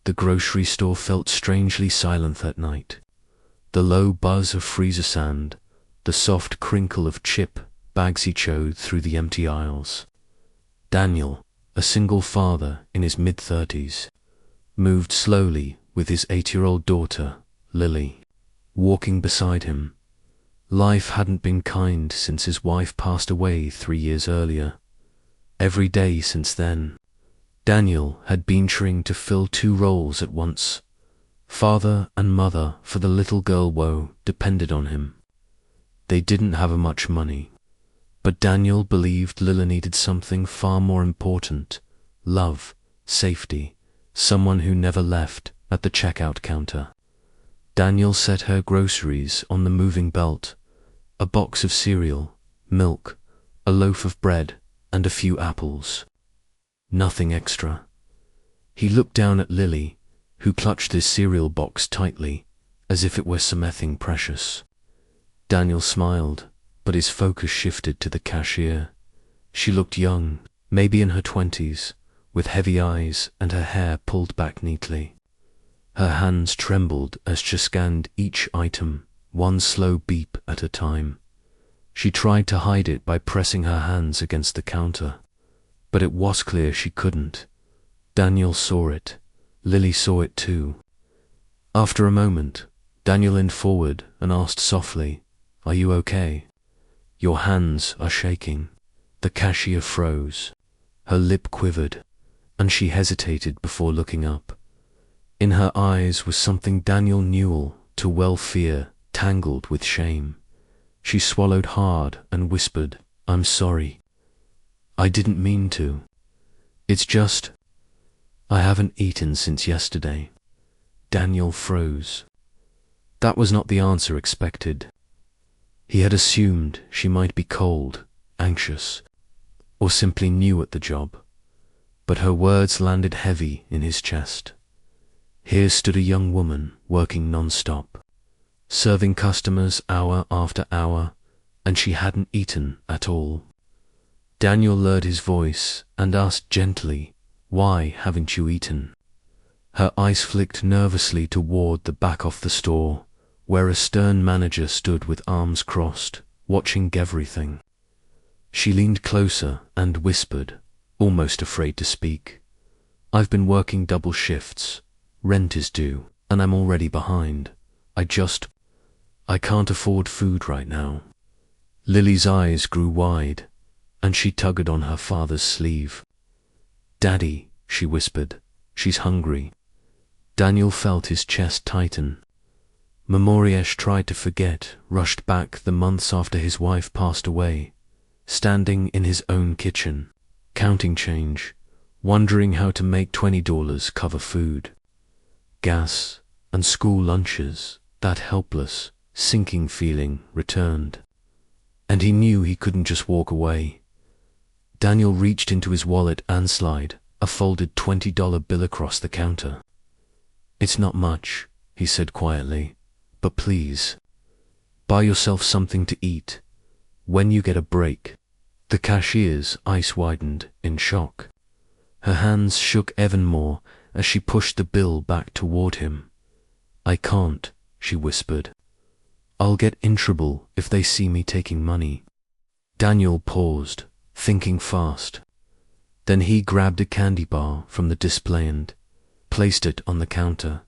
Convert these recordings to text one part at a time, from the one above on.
The grocery store felt strangely silent that night. The low buzz of freezer sand, the soft crinkle of chip bags echoed through the empty aisles. Daniel, a single father in his mid-30s, moved slowly with his 8-year-old daughter, Lily, walking beside him. Life hadn't been kind since his wife passed away 3 years earlier. Every day since then, Daniel had been trying to fill 2 roles at once. Father and mother for the little girl Woe depended on him. They didn't have much money, but Daniel believed Lila needed something far more important: love, safety, someone who never left at the checkout counter. Daniel set her groceries on the moving belt: a box of cereal, milk, a loaf of bread, and a few apples. Nothing extra. He looked down at Lily, who clutched his cereal box tightly, as if it were something precious. Daniel smiled, but his focus shifted to the cashier. She looked young, maybe in her 20s, with heavy eyes and her hair pulled back neatly. Her hands trembled as she scanned each item, one slow beep at a time. She tried to hide it by pressing her hands against the counter, but it was clear she couldn't. Daniel saw it. Lily saw it too. After a moment, Daniel leaned forward and asked softly, "Are you okay? Your hands are shaking." The cashier froze. Her lip quivered, and she hesitated before looking up. In her eyes was something Daniel knew too well: fear tangled with shame. She swallowed hard and whispered, "I'm sorry. I didn't mean to. It's just, I haven't eaten since yesterday." Daniel froze. That was not the answer expected. He had assumed she might be cold, anxious, or simply new at the job, but her words landed heavy in his chest. Here stood a young woman working non-stop, serving customers hour after hour, and she hadn't eaten at all. Daniel lowered his voice and asked gently, "Why haven't you eaten?" Her eyes flicked nervously toward the back of the store, where a stern manager stood with arms crossed, watching everything. She leaned closer and whispered, almost afraid to speak, "I've been working double shifts. Rent is due, and I'm already behind. I can't afford food right now." Lily's eyes grew wide, and she tugged on her father's sleeve. "Daddy," she whispered, "she's hungry." Daniel felt his chest tighten. Memoriesh tried to forget, rushed back the months after his wife passed away, standing in his own kitchen, counting change, wondering how to make $20 cover food, gas, and school lunches. That helpless, sinking feeling returned, and he knew he couldn't just walk away. Daniel reached into his wallet and slid a folded $20 bill across the counter. "It's not much," he said quietly, "but please, buy yourself something to eat when you get a break." The cashier's eyes widened in shock. Her hands shook even more as she pushed the bill back toward him. "I can't," she whispered. "I'll get in trouble if they see me taking money." Daniel paused, thinking fast. Then he grabbed a candy bar from the display and placed it on the counter.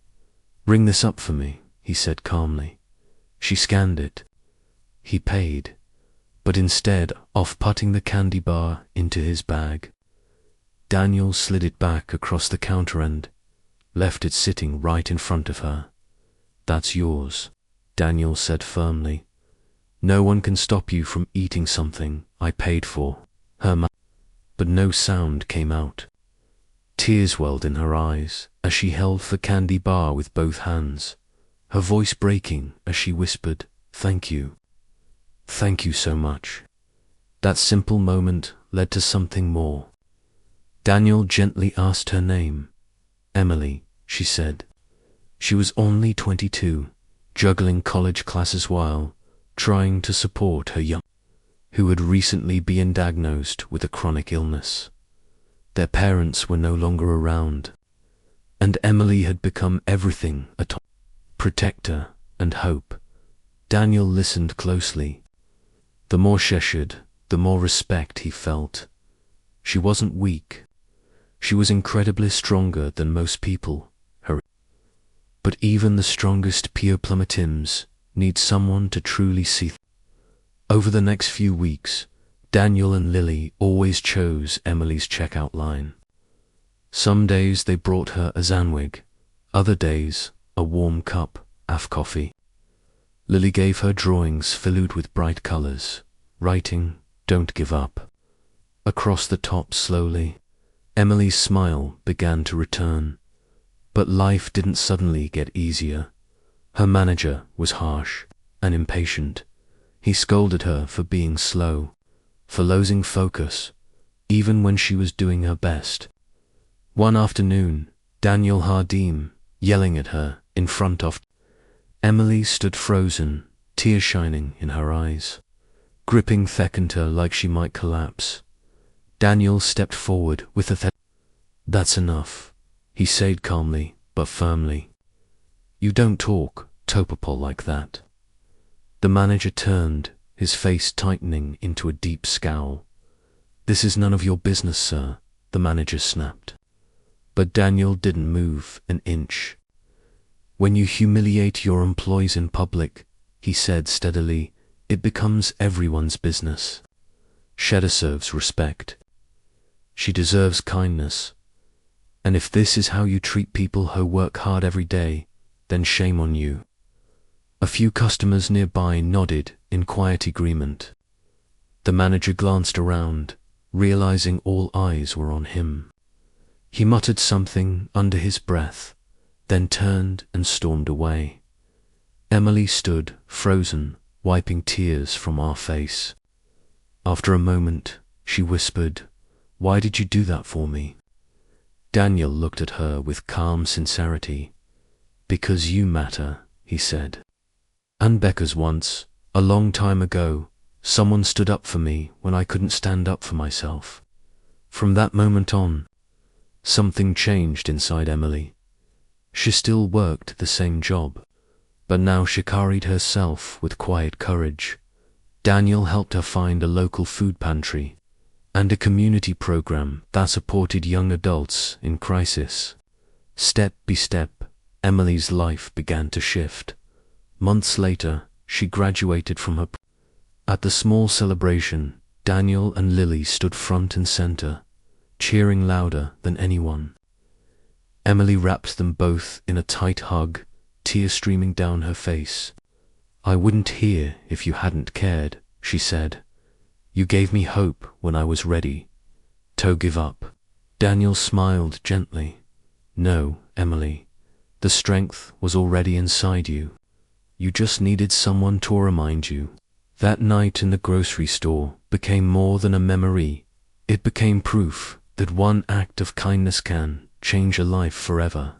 "Ring this up for me," he said calmly. She scanned it. He paid, but instead of putting the candy bar into his bag, Daniel slid it back across the counter and left it sitting right in front of her. "That's yours," Daniel said firmly. "No one can stop you from eating something I paid for." But no sound came out. Tears welled in her eyes as she held the candy bar with both hands, her voice breaking as she whispered, "Thank you. Thank you so much." That simple moment led to something more. Daniel gently asked her name. "Emily," she said. She was only 22, juggling college classes while trying to support her young, who had recently been diagnosed with a chronic illness. Their parents were no longer around, and Emily had become everything: a protector and hope. Daniel listened closely. The more she shared, the more respect he felt. She wasn't weak. She was incredibly stronger than most people. But even the strongest Pioplumatims need someone to truly see. Over the next few weeks, Daniel and Lily always chose Emily's checkout line. Some days they brought her a Zanwig, other days a warm cup of coffee. Lily gave her drawings filled with bright colors, writing, "Don't give up," across the top slowly. Emily's smile began to return, but life didn't suddenly get easier. Her manager was harsh and impatient. He scolded her for being slow, for losing focus, even when she was doing her best. One afternoon, Daniel Hardim, yelling at her in front of Emily, stood frozen, tears shining in her eyes, gripping Thekenter like she might collapse. Daniel stepped forward with a "That's enough," he said calmly but firmly. "You don't talk, Topopol, like that." The manager turned, his face tightening into a deep scowl. "This is none of your business, sir," the manager snapped. But Daniel didn't move an inch. "When you humiliate your employees in public," he said steadily, "it becomes everyone's business. She deserves respect. She deserves kindness. And if this is how you treat people who work hard every day, then shame on you." A few customers nearby nodded in quiet agreement. The manager glanced around, realizing all eyes were on him. He muttered something under his breath, then turned and stormed away. Emily stood, frozen, wiping tears from her face. After a moment, she whispered, "Why did you do that for me?" Daniel looked at her with calm sincerity. "Because you matter," he said. "And Becca's once, a long time ago, someone stood up for me when I couldn't stand up for myself." From that moment on, something changed inside Emily. She still worked the same job, but now she carried herself with quiet courage. Daniel helped her find a local food pantry and a community program that supported young adults in crisis. Step by step, Emily's life began to shift. Months later, she graduated from her. At the small celebration, Daniel and Lily stood front and center, cheering louder than anyone. Emily wrapped them both in a tight hug, tears streaming down her face. "I wouldn't here if you hadn't cared," she said. "You gave me hope when I was ready to give up." Daniel smiled gently. "No, Emily, the strength was already inside you. You just needed someone to remind you." That night in the grocery store became more than a memory. It became proof that one act of kindness can change a life forever.